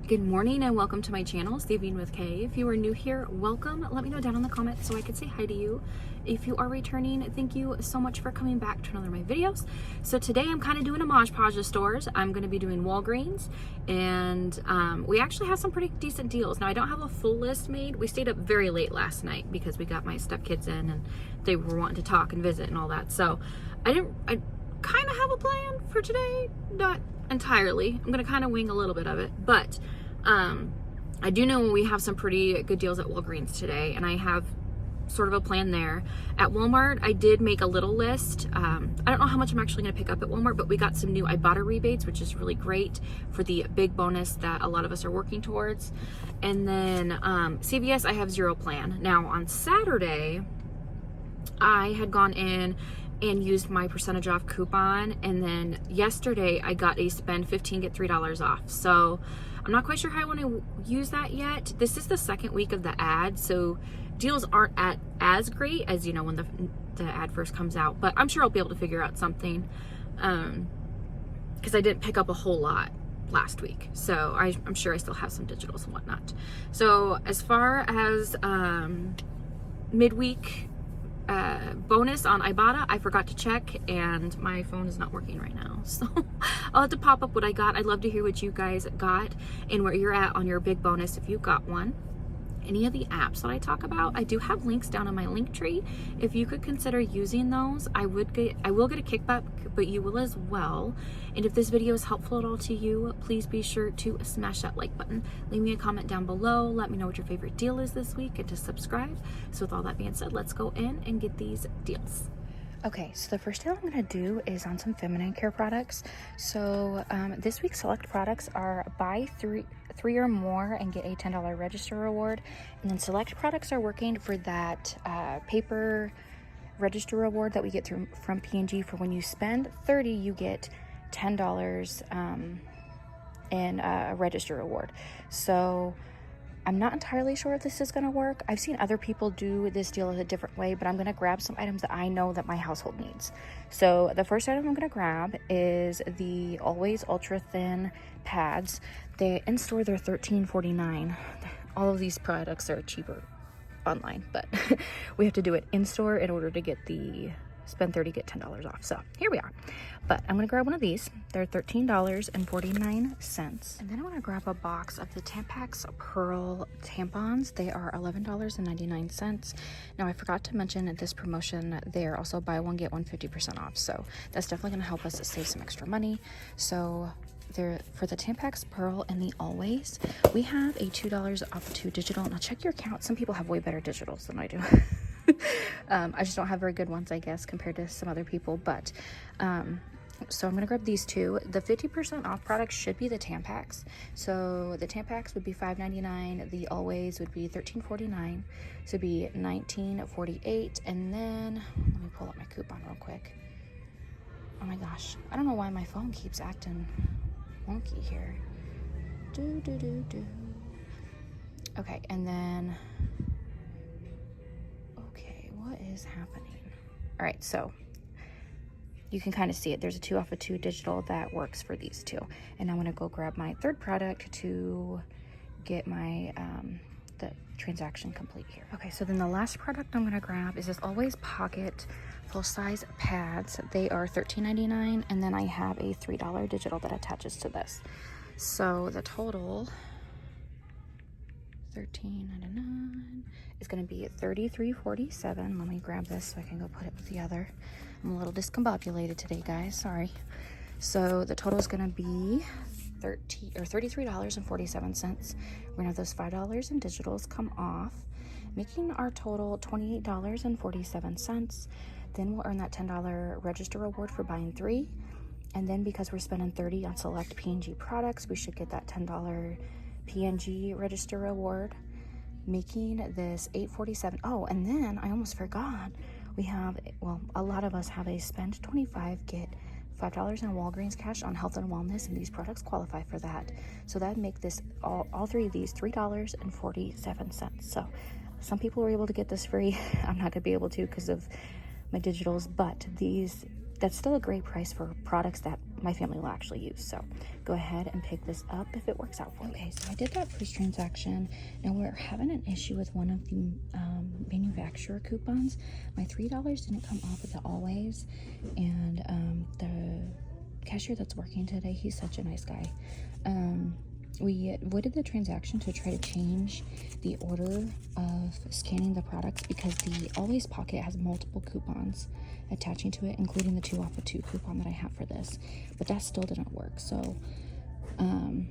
Good morning and welcome to my channel, Saving with Kay. If you are new here, welcome. Let me know down in the comments so I can say hi to you. If you are returning, thank you so much for coming back to another of my videos. So today I'm kind of doing a Mod Podge of stores. I'm going to be doing Walgreens, and we actually have some pretty decent deals. Now I don't have a full list made. We stayed up very late last night because we got my stepkids in and they were wanting to talk and visit and all that. So I kind of have a plan for today, not entirely. I'm gonna kind of wing a little bit of it, but I do know we have some pretty good deals at Walgreens today, and I have sort of a plan there. At Walmart, I did make a little list. I don't know how much I'm actually gonna pick up at Walmart, but we got some new IBOTTA rebates, which is really great for the big bonus that a lot of us are working towards. And then CVS, I have zero plan. Now on Saturday, I had gone in and used my percentage off coupon, and then yesterday I got a spend 15 get $3 off. So I'm not quite sure how I want to use that yet. This is the second week of the ad, so deals aren't as great as, you know, when the ad first comes out, but I'm sure I'll be able to figure out something because I didn't pick up a whole lot last week, so I'm sure I still have some digitals and whatnot. So as far as midweek bonus on IBOTTA, I forgot to check and my phone is not working right now, so I'll have to pop up what I got. I'd love to hear what you guys got and where you're at on your big bonus if you got one. Any of the apps that I talk about, I do have links down in my link tree. If you could consider using those, I will get a kickback, but you will as well. And if this video is helpful at all to you, please be sure to smash that like button. Leave me a comment down below. Let me know what your favorite deal is this week and to subscribe. So with all that being said, let's go in and get these deals. Okay, so the first deal I'm going to do is on some feminine care products. So this week's select products are buy three or more and get a $10 register reward. And then select products are working for that paper register reward that we get from P&G for when you spend $30, you get $10 in a register reward. So I'm not entirely sure if this is going to work. I've seen other people do this deal a different way, but I'm going to grab some items that I know that my household needs. So the first item I'm going to grab is the Always Ultra Thin pads. In store they're $13.49. All of these products are cheaper online, but we have to do it in store in order to get the spend 30 get $10 off. So here we are. But I'm gonna grab one of these. They're $13.49. And then I'm gonna grab a box of the Tampax Pearl tampons. They are $11.99. Now I forgot to mention at this promotion they're also buy one get one 50% off, so that's definitely gonna help us save some extra money. So they're for the Tampax Pearl and the Always, we have a $2 off to digital. Now check your count. Some people have way better digitals than I do. I just don't have very good ones, I guess, compared to some other people, but so I'm gonna grab these two. The 50% off products should be the Tampax. So the Tampax would be $5.99, the Always would be $13.49, so it'd be $19.48. And then let me pull up my coupon real quick. Oh my gosh, I don't know why my phone keeps acting wonky here. Okay, and then what is happening? All right, so you can kind of see it. There's a 2 off of 2 digital that works for these two. And I'm gonna go grab my third product to get my the transaction complete here. Okay, so then the last product I'm gonna grab is this Always Pocket full-size pads. They are $13.99, and then I have a $3 digital that attaches to this. So the total $13.99 is going to be $33.47. Let me grab this so I can go put it with the other. I'm a little discombobulated today, guys. Sorry. So the total is going to be $33.47. We're going to have those $5 in digitals come off, making our total $28.47. Then we'll earn that $10 register reward for buying 3. And then because we're spending $30 on select P&G products, we should get that $10 P&G register reward, making this $8.47. Oh, and then I almost forgot, we have, well, a lot of us have a spend 25 get $5 in Walgreens cash on health and wellness, and these products qualify for that. So that make this all three of these $3.47. So some people were able to get this free. I'm not gonna be able to because of my digitals, but that's still a great price for products that my family will actually use. So go ahead and pick this up if it works out for you. Okay, so I did that first transaction. Now we're having an issue with one of the manufacturer coupons. My $3 didn't come off of the always, and the cashier that's working today, he's such a nice guy. We avoided the transaction to try to change the order of scanning the products because the Always Pocket has multiple coupons attaching to it, including the 2 off of 2 coupon that I have for this, but that still didn't work. So I'm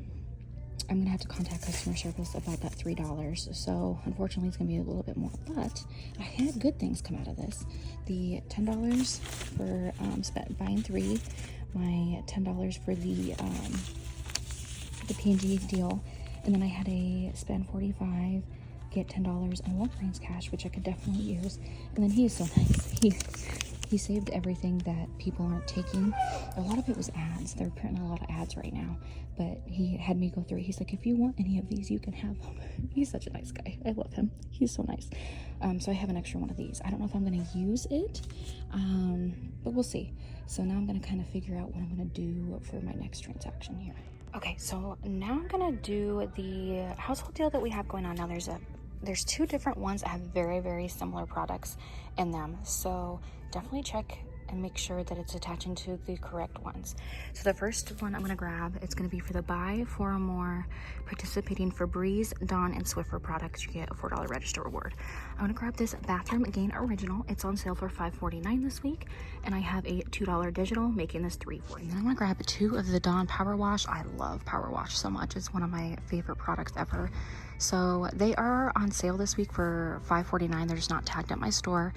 gonna have to contact customer service about that $3. So unfortunately it's gonna be a little bit more, but I had good things come out of this. The $10 for buying 3, my $10 for the P&G deal, and then I had a spend $45, get $10 on Walgreens cash, which I could definitely use. And then he is so nice. He saved everything that people aren't taking. A lot of it was ads. They're printing a lot of ads right now, but he had me go through it. He's like, if you want any of these, you can have them. He's such a nice guy. I love him. He's so nice. So I have an extra one of these. I don't know if I'm going to use it, but we'll see. So now I'm going to kind of figure out what I'm going to do for my next transaction here. Okay, so now I'm gonna do the household deal that we have going on now. There's 2 different ones that have very, very similar products in them. So definitely check and make sure that it's attaching to the correct ones. So the first one I'm gonna grab, it's gonna be for the buy 4 or more participating Febreze, Dawn, and Swiffer products. You get a $4 register reward. I'm gonna grab this Bathroom Gain Original. It's on sale for $5.49 this week, and I have a $2 digital, making this $3.49. And then I'm gonna grab 2 of the Dawn Power Wash. I love Power Wash so much. It's one of my favorite products ever. So they are on sale this week for $5.49. They're just not tagged at my store.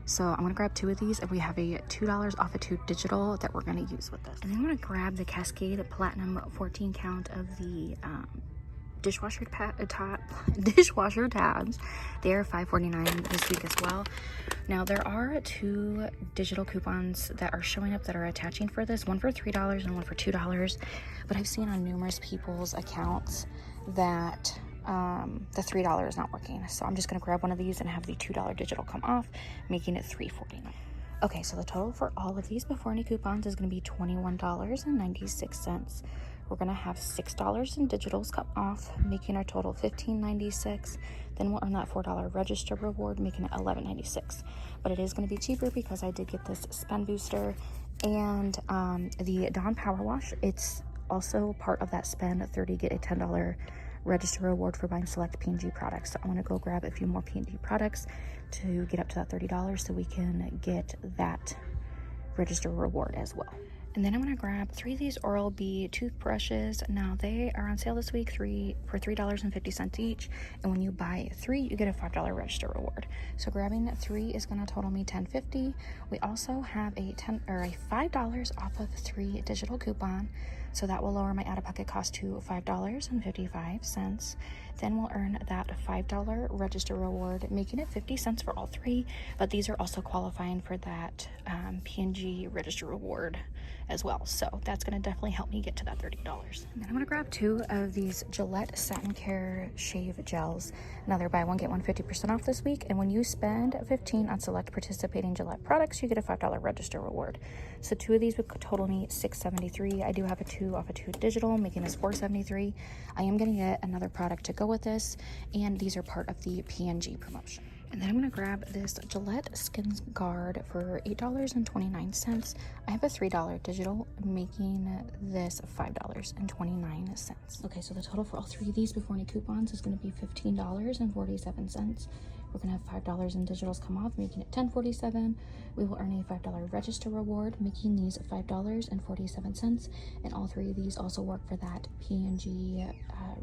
So I'm gonna grab 2 of these, and we have a $2 off of 2 digital that we're gonna use with this. And then I'm gonna grab the Cascade Platinum 14 count of the dishwasher tabs. They are $5.49 this week as well. Now there are 2 digital coupons that are showing up that are attaching for this, one for $3 and one for $2. But I've seen on numerous people's accounts that the $3 is not working. So I'm just gonna grab one of these and have the $2 digital come off, making it $3.49. Okay, so the total for all of these before any coupons is gonna be $21.96. We're gonna have $6 in digitals come off, making our total $15.96. Then we'll earn that $4 register reward, making it $11.96. But it is gonna be cheaper because I did get this spend booster and the Dawn Power Wash. It's also part of that spend 30, get a $10 register reward for buying select P&G products. So I want to go grab a few more P&G products to get up to that $30 so we can get that register reward as well. And then I'm going to grab 3 of these Oral-B toothbrushes. Now they are on sale this week, 3 for $3.50 each, and when you buy 3 you get a $5 register reward. So grabbing 3 is going to total me $10.50. We also have a $5 off of 3 digital coupon, so that will lower my out-of-pocket cost to $5.55. Then we'll earn that $5 register reward, making it 50 cents for all 3, but these are also qualifying for that P&G register reward as well. So that's going to definitely help me get to that $30. And then I'm going to grab 2 of these Gillette Satin Care Shave Gels. Now they're buy 1 get 1 50% off this week, and when you spend $15 on select participating Gillette products, you get a $5 register reward. So 2 of these would total me $6.73. I do have a 2 off of 2 digital, making this $4.73. I am going to get another product to go with this, and these are part of the P&G promotion. And then I'm going to grab this Gillette Skin Guard for $8.29. I have a $3 digital, making this $5.29. Okay, so the total for all 3 of these before any coupons is going to be $15.47. We're going to have $5 in digitals come off, making it $10.47. We will earn a $5 register reward, making these $5.47. And all 3 of these also work for that P&G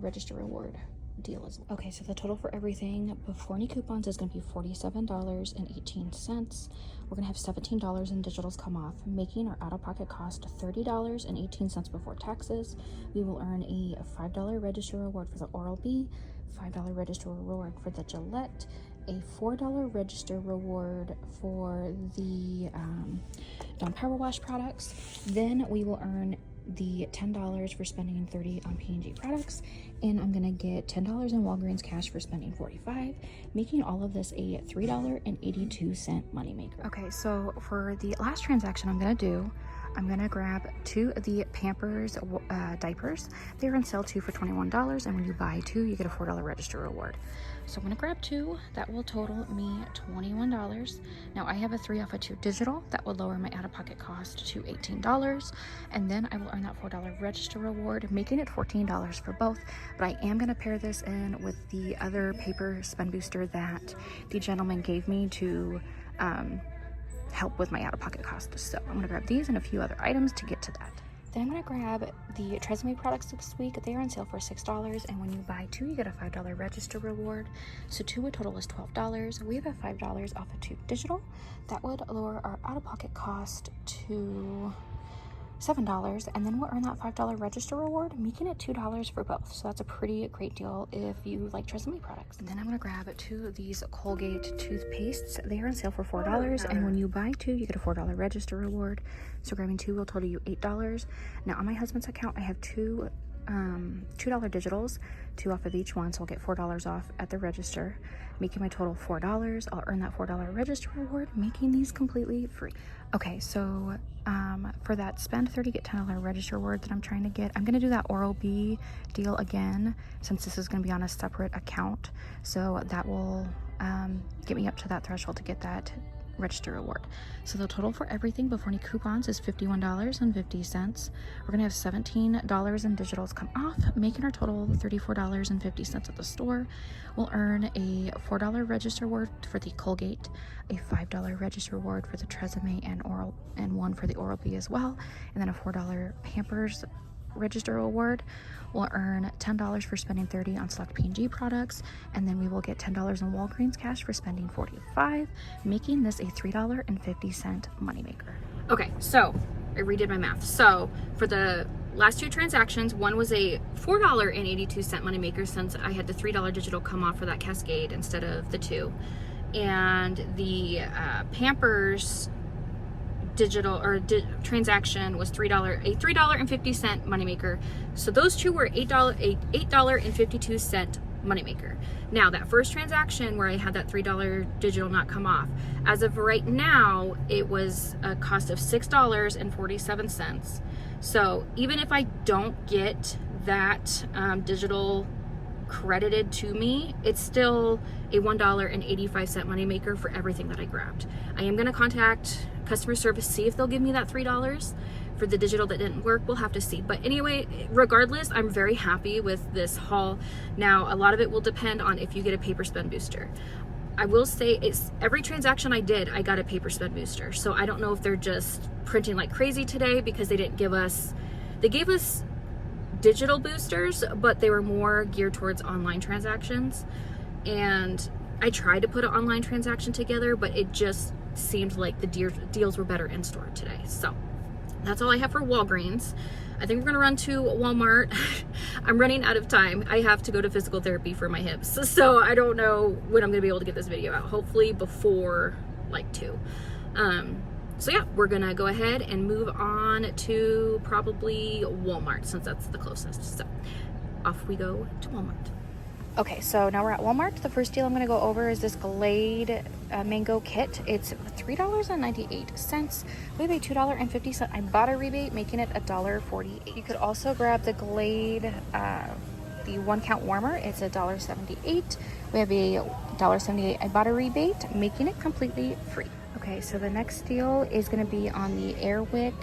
register reward deal as well. Okay, so the total for everything before any coupons is going to be $47.18. We're going to have $17 in digitals come off, making our out-of-pocket cost $30.18 before taxes. We will earn a $5 register reward for the Oral-B, $5 register reward for the Gillette, a $4 register reward for the Dawn Power Wash products. Then we will earn the $10 for spending $30 on P&G products, and I'm gonna get $10 in Walgreens cash for spending $45, making all of this a $3.82 moneymaker. Okay, so for the last transaction I'm gonna do, I'm gonna grab 2 of the Pampers diapers. They're on sale 2 for $21, and when you buy 2, you get a $4 register reward. So I'm gonna grab 2. That will total me $21. Now I have a 3 off of 2 digital. That would lower my out-of-pocket cost to $18, and then I will earn that $4 register reward, making it $14 for both. But I am gonna pair this in with the other paper spend booster that the gentleman gave me to help with my out-of-pocket costs. So I'm gonna grab these and a few other items to get to that. Then I'm gonna grab the Tresemme products this week. They are on sale for $6, and when you buy 2, you get a $5 register reward. So 2 would total is $12. We have a $5 off of 2 digital. That would lower our out-of-pocket cost to $7, and then we'll earn that $5 register reward, making it $2 for both. So that's a pretty great deal if you like Tresemme products. And then I'm gonna grab 2 of these Colgate toothpastes. They are on sale for $4, and when you buy 2, you get a $4 register reward. So grabbing 2 will total you $8. Now on my husband's account, I have 2 $2 digitals, 2 off of each one, so I'll get $4 off at the register, making my total $4. I'll earn that $4 register reward, making these completely free. Okay, so for that spend 30 get $10 register reward that I'm trying to get, I'm gonna do that Oral-B deal again, since this is gonna be on a separate account. So that will get me up to that threshold to get that register reward. So the total for everything before any coupons is $51.50. We're gonna have $17 in digitals come off, making our total $34.50 at the store. We'll earn a $4 register reward for the Colgate, a $5 register reward for the Tresemme and 1 for the Oral-B as well, and then a $4 Pampers register reward. We'll earn $10 for spending $30 on select P&G products, and then we will get $10 in Walgreens cash for spending $45, making this a $3.50 moneymaker. Okay, so I redid my math. So for the last 2 transactions, one was a $4.82 moneymaker, since I had the $3 digital come off for that Cascade instead of the 2, and the Pampers digital transaction was a $3.50 moneymaker. So those 2 were $8.52 moneymaker. Now that first transaction where I had that $3 digital not come off, as of right now, it was a cost of $6.47. So even if I don't get that digital credited to me, it's still a $1.85 moneymaker for everything that I grabbed. I am going to contact customer service, see if they'll give me that $3 for the digital that didn't work. We'll have to see. But anyway, regardless, I'm very happy with this haul. Now, a lot of it will depend on if you get a paper spend booster. I will say it's every transaction I did, I got a paper spend booster. So I don't know if they're just printing like crazy today because they gave us digital boosters, but they were more geared towards online transactions. And I tried to put an online transaction together, but it just seemed like the deals were better in store today. So that's all I have for Walgreens. I think we're gonna run to Walmart. I'm running out of time. I have to go to physical therapy for my hips, so I don't know when I'm gonna be able to get this video out. Hopefully before like 2. So yeah, we're gonna go ahead and move on to probably Walmart, since that's the closest. So off we go to Walmart. Okay, so now we're at Walmart. The first deal I'm gonna go over is this Glade mango kit. It's $3.98. We have a $2.50 IBOTTA rebate, making it $1.48. You could also grab the Glade, the 1 count warmer. It's $1.78. We have a $1.78 IBOTTA rebate, making it completely free. Okay, so the next deal is gonna be on the Airwick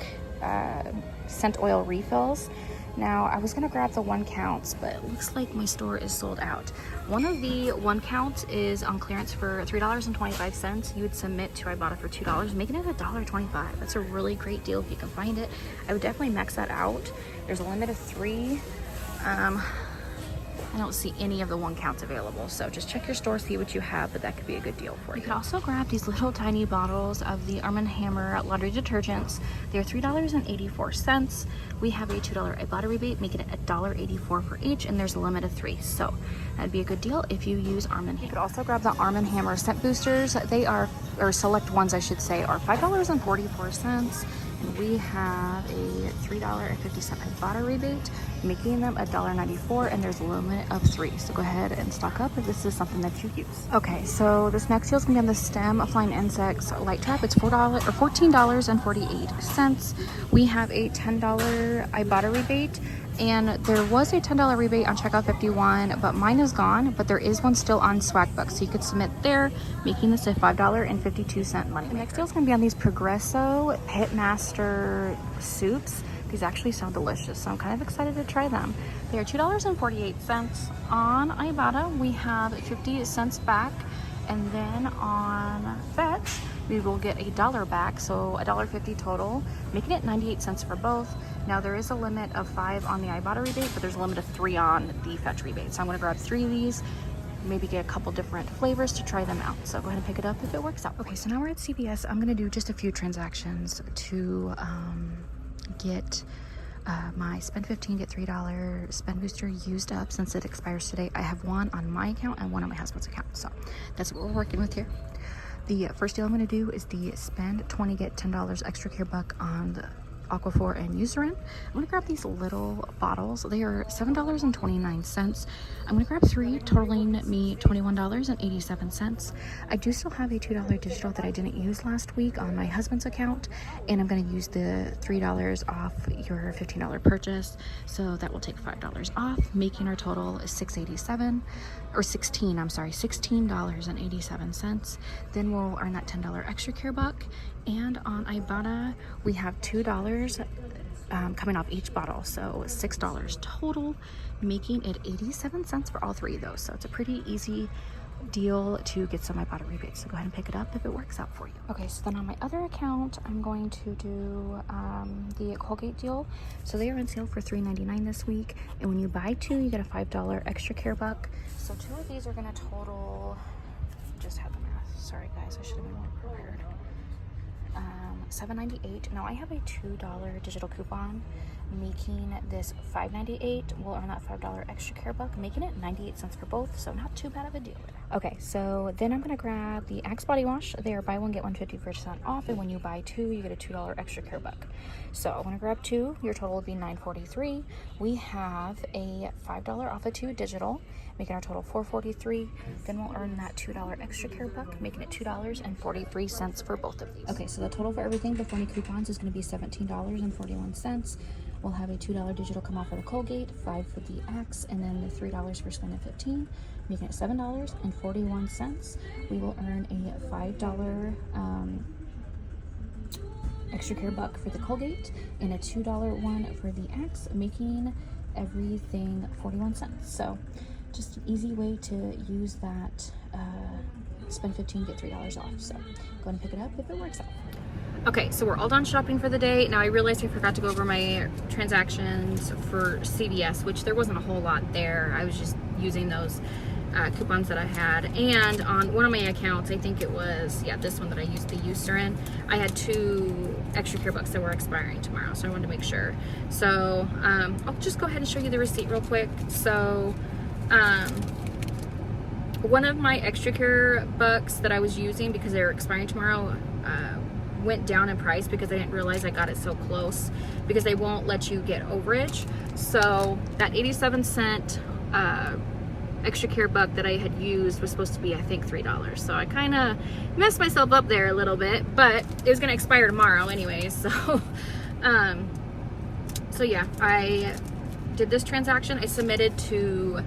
scent oil refills. Now, I was gonna grab the 1 counts, but it looks like my store is sold out. One of the 1 counts is on clearance for $3.25. You would submit to IBOTTA for $2, making it $1.25. That's a really great deal if you can find it. I would definitely max that out. There's a limit of 3. I don't see any of the 1 counts available, so just check your store, see what you have, but that could be a good deal for you. You could also grab these little tiny bottles of the Arm & Hammer laundry detergents. They're $3.84. We have a $2 IBOTTA rebate, making it $1.84 for each, and there's a limit of 3, so that'd be a good deal if you use Arm & Hammer. You could also grab the Arm & Hammer scent boosters. They are, or select ones I should say, are $5.44, we have a $3.50 IBOTTA rebate, making them $1.94, and there's a limit of 3. So go ahead and stock up if this is something that you use. Okay, so this next deal is gonna be on the STEM Flying Insects light trap. It's $14.48. We have a $10 IBOTTA rebate, and there was a $10 rebate on checkout 51, but mine is gone, but there is one still on Swagbucks, so you could submit there, making this a $5.52 money. The next deal is going to be on these Progresso Pitmaster soups. These actually sound delicious, so I'm kind of excited to try them. They are $2.48 on Ibotta. We have 50 cents back, and then on Fetch, we will get $1 back, so $1.50 total, making it 98 cents for both. Now there is a limit of 5 on the Ibotta rebate, but there's a limit of 3 on the Fetch rebate. So I'm gonna grab 3 of these, maybe get a couple different flavors to try them out. So go ahead and pick it up if it works out. Okay, so now we're at CVS. I'm gonna do just a few transactions to get my spend $15, get $3 spend booster used up since it expires today. I have one on my account and one on my husband's account. So that's what we're working with here. The first deal I'm going to do is the spend 20, get $10 extra care buck on the Aquaphor and Eucerin. I'm going to grab these little bottles. They are $7.29. I'm going to grab 3, totaling me $21.87. I do still have a $2 digital that I didn't use last week on my husband's account, and I'm going to use the $3 off your $15 purchase, so that will take $5 off, making our total $6.87, or $16.87. Then we'll earn that $10 extra care buck. And on Ibotta, we have $2 coming off each bottle, so $6 total, making it 87 cents for all 3 of those. So it's a pretty easy deal to get some Ibotta rebates. So go ahead and pick it up if it works out for you. Okay, so then on my other account, I'm going to do the Colgate deal. So they are on sale for $3.99 this week, and when you buy 2, you get a $5 extra care buck. So 2 of these are going to total, just had the math. Sorry guys, I should have been more prepared. $7.98. Now I have a $2 digital coupon, making this $5.98. We'll earn that $5 extra care buck, making it 98 cents for both, so not too bad of a deal there. Okay, so then I'm gonna grab the Axe body wash. They are buy one get one 50% off, and when you buy 2, you get a $2 extra care buck. So I'm gonna grab 2. Your total will be $9.43. We have a $5 off of 2 digital, making our total $4.43. Then we'll earn that $2 extra care buck, making it $2.43 for both of these. Okay, so the total for everything before any coupons is going to be $17.41. We'll have a $2 digital come off for the Colgate, $5 for the Axe, and then the $3 for spending $15, making it $7.41. We will earn a $5 extra care buck for the Colgate and a $2 one for the Axe, making everything 41 cents. So just an easy way to use that spend $15, get $3 off. So go ahead and pick it up if it works out. Okay, so we're all done shopping for the day. Now I realized I forgot to go over my transactions for CVS, which there wasn't a whole lot there. I was just using those coupons that I had. And on one of my accounts, I think it was, yeah, this one that I used the Eucerin, I had 2 extra care bucks that were expiring tomorrow, so I wanted to make sure. So I'll just go ahead and show you the receipt real quick. So one of my extra care bucks that I was using because they're expiring tomorrow went down in price because I didn't realize I got it so close, because they won't let you get overage. So that 87 cent extra care buck that I had used was supposed to be, I think, $3. So I kind of messed myself up there a little bit, but it was going to expire tomorrow anyway. So so yeah, I did this transaction. I submitted to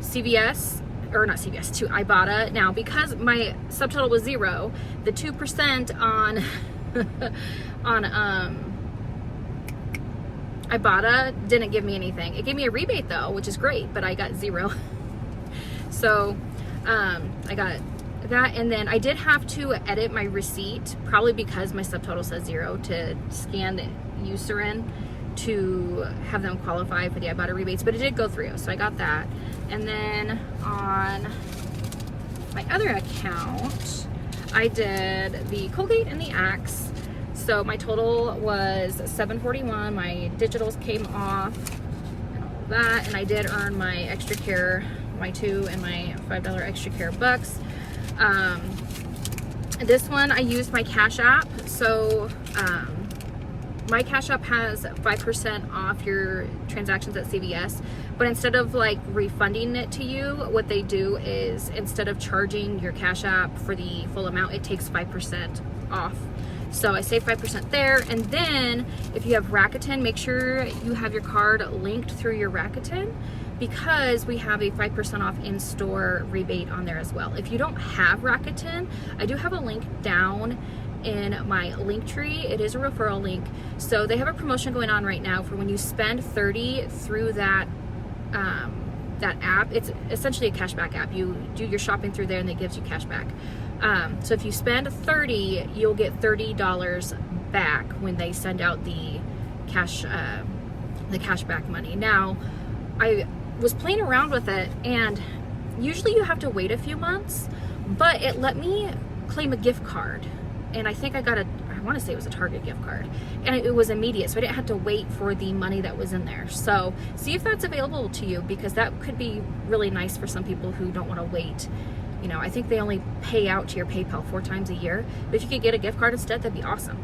CVS, or not CVS, to Ibotta. Now, because my subtotal was 0, the 2% on Ibotta didn't give me anything. It gave me a rebate though, which is great, but I got 0. So I got that, and then I did have to edit my receipt, probably because my subtotal says 0, to scan the Eucerin to have them qualify for the Ibotta rebates, but it did go through, so I got that. And then on my other account, I did the Colgate and the Axe. So my total was $7.41. My digitals came off and all that, and I did earn my extra care, my 2 and my $5 extra care bucks. This one I used my Cash App, so my Cash App has 5% off your transactions at CVS, but instead of like refunding it to you, what they do is instead of charging your Cash App for the full amount, it takes 5% off. So I save 5% there. And then if you have Rakuten, make sure you have your card linked through your Rakuten, because we have a 5% off in-store rebate on there as well. If you don't have Rakuten, I do have a link down in my link tree. It is a referral link. So they have a promotion going on right now for when you spend $30 through that that app. It's essentially a cashback app. You do your shopping through there and it gives you cash back. So if you spend $30, you'll get $30 back when they send out the cashback money. Now, I was playing around with it, and usually you have to wait a few months, but it let me claim a gift card. And I think I want to say it was a Target gift card, and it was immediate, so I didn't have to wait for the money that was in there. So see if that's available to you, because that could be really nice for some people who don't want to wait. You know, I think they only pay out to your PayPal 4 times a year, but if you could get a gift card instead, that'd be awesome.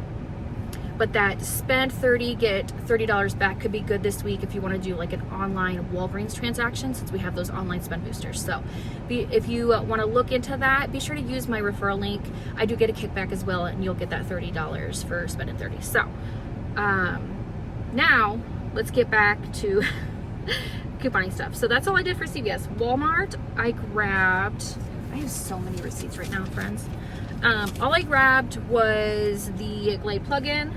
But that spend $30, get $30 back could be good this week if you want to do like an online Walgreens transaction, since we have those online spend boosters. So if you want to look into that, be sure to use my referral link. I do get a kickback as well, and you'll get that $30 for spending $30. So now let's get back to couponing stuff. So that's all I did for CVS. Walmart, I have so many receipts right now, friends. All I grabbed was the Glade plug-in,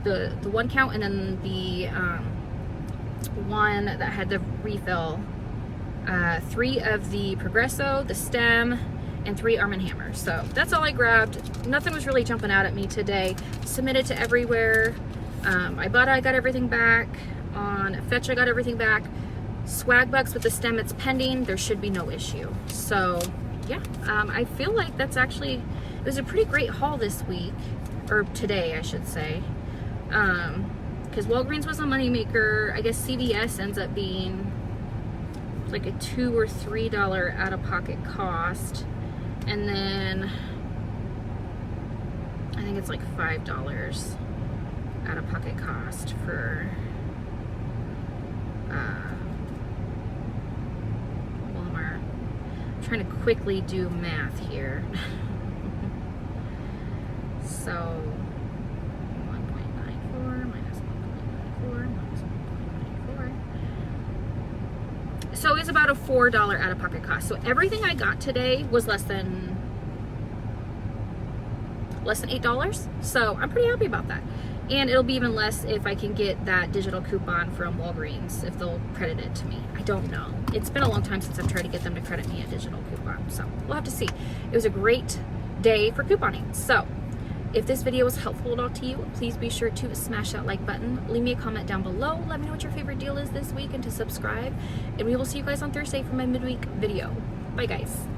the 1 count, and then the one that had the refill, 3 of the Progresso, the stem, and 3 Arm & Hammer. So that's all I grabbed. Nothing was really jumping out at me today. Submitted to everywhere. IBOTTA, I got everything back. On Fetch, I got everything back. Swag Bucks with the stem, it's pending. There should be no issue. So yeah, I feel like that's actually, it was a pretty great haul this week, or today I should say, because Walgreens was a moneymaker. I guess CVS ends up being like a $2 or $3 out-of-pocket cost, and then I think it's like $5 out-of-pocket cost for Walmart. I'm trying to quickly do math here. So 1.94 minus 1.94 minus 1.94. So it's about a $4 out-of-pocket cost. So everything I got today was less than $8. So I'm pretty happy about that. And it'll be even less if I can get that digital coupon from Walgreens, if they'll credit it to me. I don't know. It's been a long time since I've tried to get them to credit me a digital coupon, so we'll have to see. It was a great day for couponing. So if this video was helpful at all to you, please be sure to smash that like button. Leave me a comment down below. Let me know what your favorite deal is this week, and to subscribe. And we will see you guys on Thursday for my midweek video. Bye, guys.